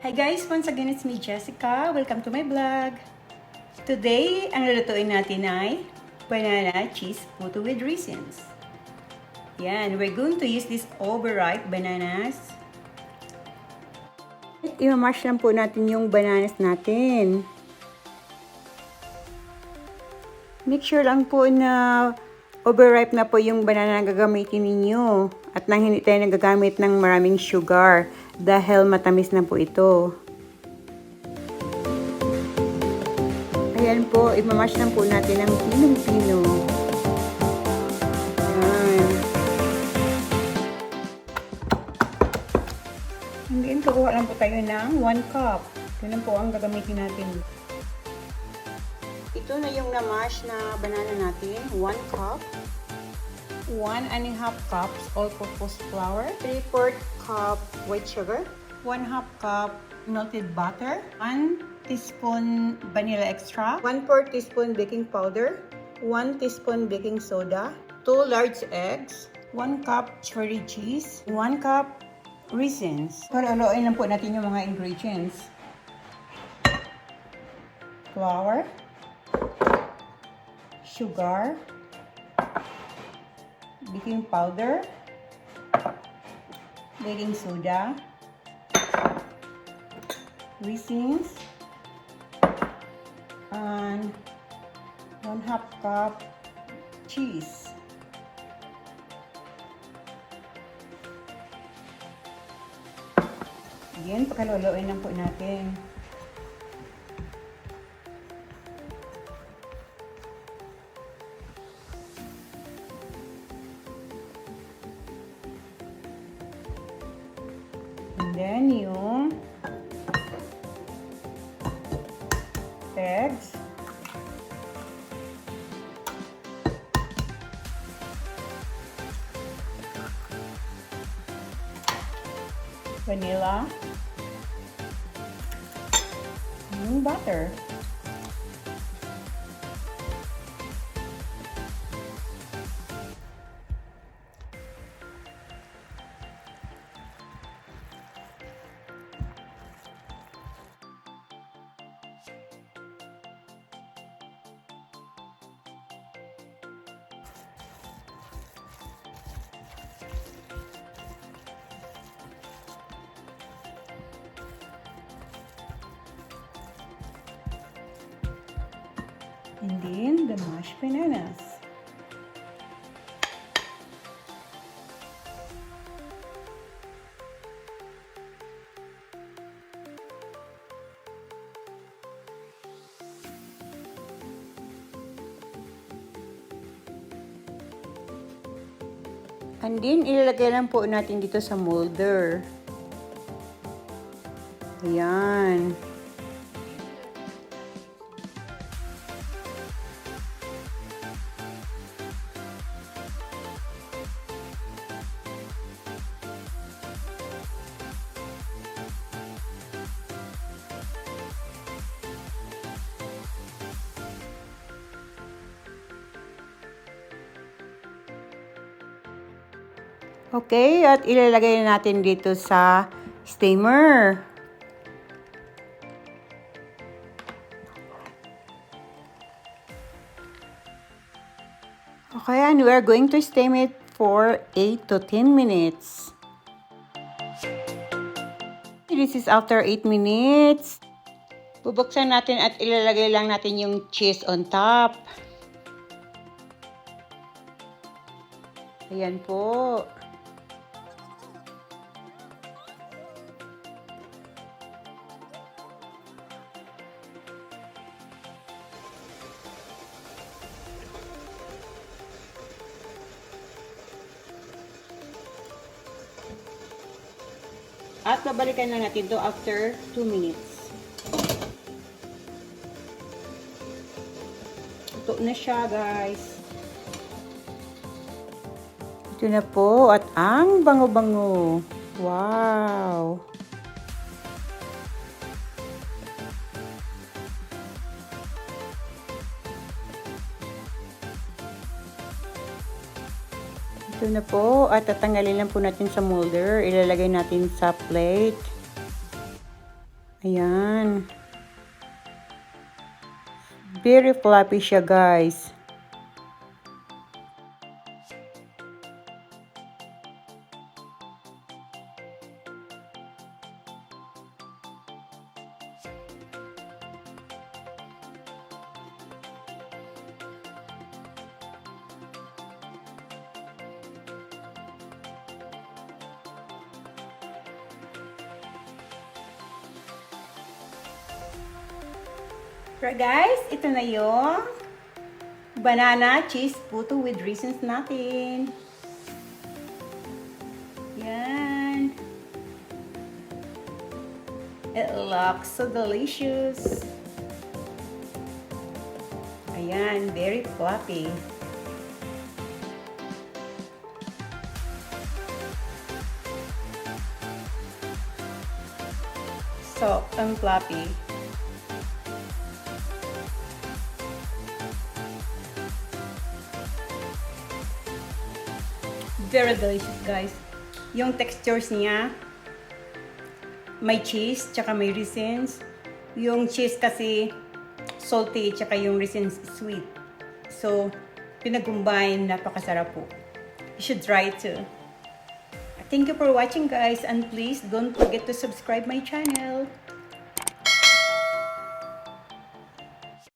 Hi guys! Once again, it's me, Jessica. Welcome to my vlog. Today, ang lulutuin natin ay banana cheese puto with raisins. Yan, we're going to use these overripe bananas. I-mash lang po natin yung bananas natin. Make sure lang po na overripe na po yung banana na gagamitin ninyo. At nang hindi tayo nagagamit ng maraming sugar dahil matamis na po ito. Ayan po, i-mash lang po natin ng pinong-pino. Ayan. And then, kukuha lang po tayo ng 1 cup. Ito po ang gagamitin natin. Ito na yung na-mash na banana natin. 1 cup. 1½ cups all-purpose flour. 3/4 cup white sugar. 1/2 cup melted butter. 1 teaspoon vanilla extract. 1/4 teaspoon baking powder. 1 teaspoon baking soda. 2 large eggs. 1 cup cherry cheese. 1 cup raisins. Haluin lang po natin yung mga ingredients. Flour. Sugar. Baking powder, baking soda, raisins, and 1/2 cup cheese. Again, pagkaluluin lang po natin. And then, yung eggs. Vanilla. Yung butter. And then the mashed bananas. And then ilalagay lang po natin dito sa molder. Ayan. Okay, at ilalagay natin dito sa steamer. Okay, and we are going to steam it for 8 to 10 minutes. This is after 8 minutes. Bubuksan natin at ilalagay lang natin yung cheese on top. Ayan po. At babalikan lang natin to after 2 minutes. Ito na siya, guys. Ito na po. At ang bango-bango. Wow! Ito na po, at tatanggalin lang po natin sa molder. Ilalagay natin sa plate. Ayan. Very fluffy siya, guys. Right guys, ito na yung banana cheese puto with raisins natin. Yan. It looks so delicious. Ayan, very fluffy. Soft and fluffy. Very delicious, guys. Yung textures niya, may cheese, tsaka may raisins. Yung cheese kasi salty, tsaka yung raisins sweet. So, pinag-combine, napakasarap po. You should try it too. Thank you for watching, guys, and please don't forget to subscribe my channel.